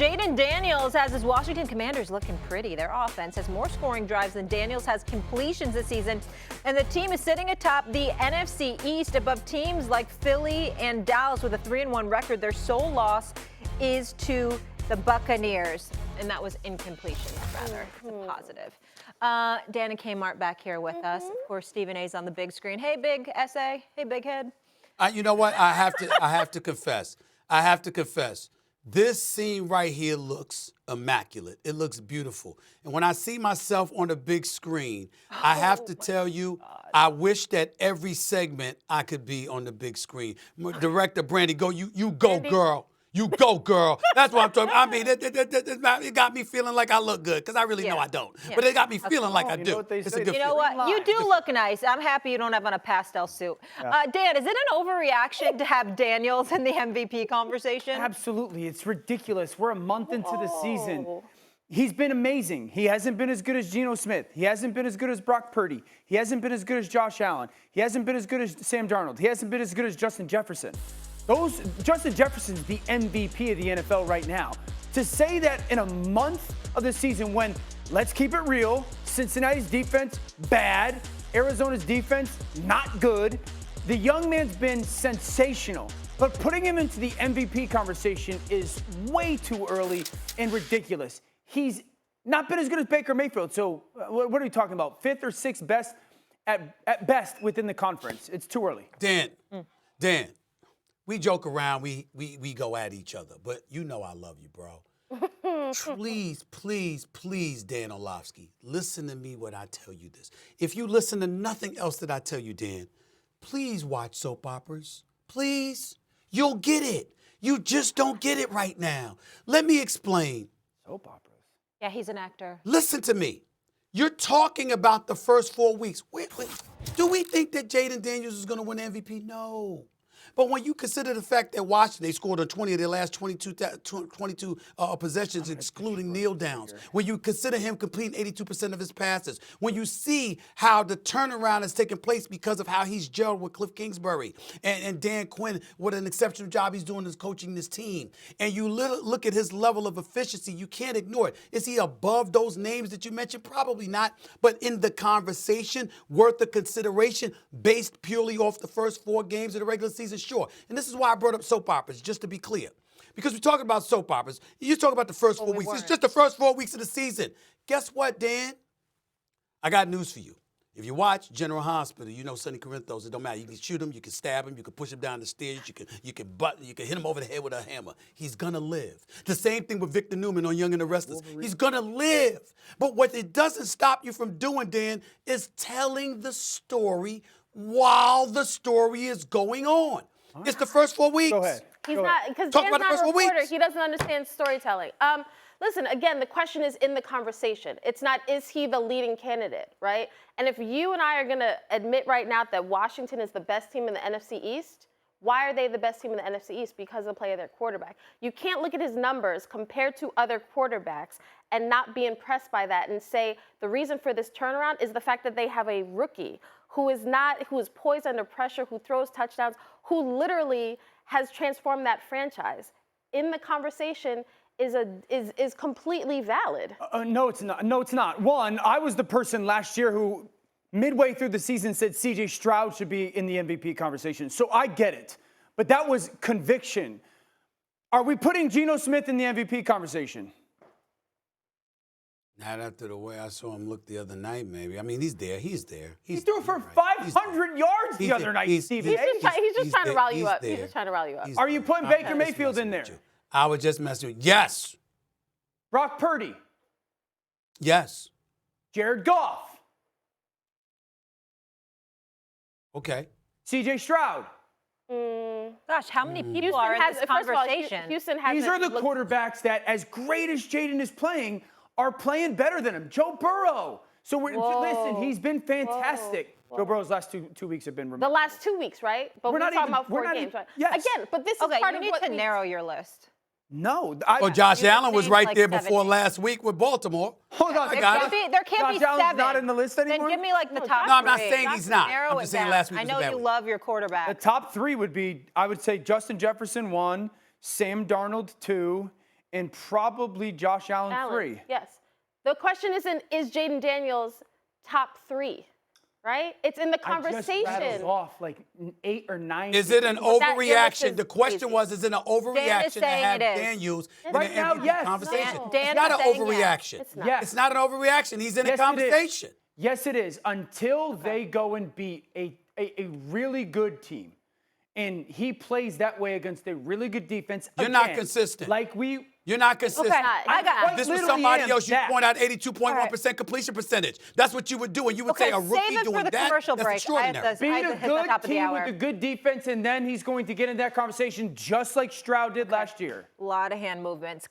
Jayden Daniels has his Washington Commanders looking pretty. Their offense has more scoring drives than Daniels has completions this season. And the team is sitting atop the NFC East above teams like Philly and Dallas with a 3-1 record. Their sole loss is to the Buccaneers. And that was incompletions, rather. It's a positive. Dan and Kmart back here with us. Of course, Stephen A's on the big screen. Hey, Big SA. Hey, Big Head. You know what? I have to confess. This scene right here looks immaculate. It looks beautiful. And when I see myself on the big screen, I have to tell you, I wish that every segment I could be on the big screen. Director Brandy, you go, girl. You go, girl. That's what I'm talking about. I mean, it got me feeling like I look good, because I really know I don't. Yeah. But it got me feeling like I do. It's a good feeling. You know what? You do look nice. I'm happy you don't have on a pastel suit. Yeah. Dan, is it an overreaction to have Daniels in the MVP conversation? Absolutely. It's ridiculous. We're a month into the season. He's been amazing. He hasn't been as good as Geno Smith. He hasn't been as good as Brock Purdy. He hasn't been as good as Josh Allen. He hasn't been as good as Sam Darnold. He hasn't been as good as Justin Jefferson. Justin Jefferson's the MVP of the NFL right now. To say that in a month of the season when, let's keep it real, Cincinnati's defense, bad, Arizona's defense, not good, the young man's been sensational. But putting him into the MVP conversation is way too early and ridiculous. He's not been as good as Baker Mayfield. So what are we talking about? 5th or 6th best at best within the conference. It's too early. Dan. We joke around, we go at each other, but you know I love you, bro. Please, Dan Orlovsky, listen to me when I tell you this. If you listen to nothing else that I tell you, Dan, please watch soap operas. Please. You'll get it. You just don't get it right now. Let me explain. Soap operas? Yeah, he's an actor. Listen to me. You're talking about the first 4 weeks. Wait. Do we think that Jayden Daniels is going to win MVP? No. But when you consider the fact that Washington, they scored on 20 of their last 22 possessions, excluding kneel downs. When you consider him completing 82% of his passes. When you see how the turnaround has taken place because of how he's gelled with Cliff Kingsbury and Dan Quinn, what an exceptional job he's doing as coaching this team. And you look at his level of efficiency, you can't ignore it. Is he above those names that you mentioned? Probably not. But in the conversation, worth the consideration based purely off the first 4 games of the regular season. Sure. And this is why I brought up soap operas, just to be clear. Because we're talking about soap operas. You talk about the first 4 weeks. It's just the first 4 weeks of the season. Guess what, Dan? I got news for you. If you watch General Hospital, you know Sonny Corinthos, it don't matter. You can shoot him, you can stab him, you can push him down the stairs, you can hit him over the head with a hammer. He's gonna live. The same thing with Victor Newman on Young and the Restless. He's gonna live. But what it doesn't stop you from doing, Dan, is telling the story while the story is going on. It's the first 4 weeks. Go ahead. He's not, because Dan's not a reporter. He doesn't understand storytelling. Listen, again, the question is in the conversation. It's not, is he the leading candidate, right? And if you and I are going to admit right now that Washington is the best team in the NFC East, why are they the best team in the NFC East? Because of the play of their quarterback. You can't look at his numbers compared to other quarterbacks and not be impressed by that and say the reason for this turnaround is the fact that they have a rookie who is poised under pressure, who throws touchdowns, who literally has transformed that franchise. In the conversation is completely valid. No, it's not. No, it's not. One, I was the person last year who midway through the season said C.J. Stroud should be in the MVP conversation. So I get it. But that was conviction. Are we putting Geno Smith in the MVP conversation? Not after the way I saw him look the other night, maybe. I mean, he's there. He threw for 500 yards the other night, Stephen. He's just trying to rally you up. He's just trying to rally you up. Are you putting Baker Mayfield in there? I would just mess with you. Yes. Brock Purdy? Yes. Jared Goff? Okay. C.J. Stroud? Gosh, how many people are in this conversation? Houston has. These are the quarterbacks that, as great as Jayden is playing, are playing better than him. Joe Burrow. So listen, he's been fantastic. Joe Burrow's last two weeks have been the last 2 weeks, right? But we're talking about 4 games, right? Yes. Again, but this is part of you need to narrow your list. No. Josh Allen was right there before last week with Baltimore. Hold on. There can't be Josh Allen's 7. not in the list anymore? Then give me like the top 3. No, I'm not saying he's not. I'm just saying last week was a bad week. I know you love your quarterback. The top 3 would be, I would say, Justin Jefferson 1, Sam Darnold 2, and probably Josh Allen 3. Yes. The question isn't, is Jayden Daniels top 3? Right? It's in the conversation. I just rattled off like 8 or 9. Is it an overreaction? The question crazy. was, is it an overreaction to have Daniels in Right the now, MVP yes. conversation? No. It's Dan not is an saying overreaction. It's not. Yes. It's not an overreaction. He's in Yes, the it is. conversation. Yes, it is. Until they go and beat a really good team. And he plays that way against a really good defense. You're not consistent. You're not consistent. Okay, I got If this was literally somebody am else, you'd that. point out 82.1% completion percentage. That's what you would do. And you would say a rookie save it doing for the that, commercial that's break. extraordinary. Beat I a hit the good top of the team hour. with a good defense, and then he's going to get in that conversation just like Stroud did last year. A lot of hand movements.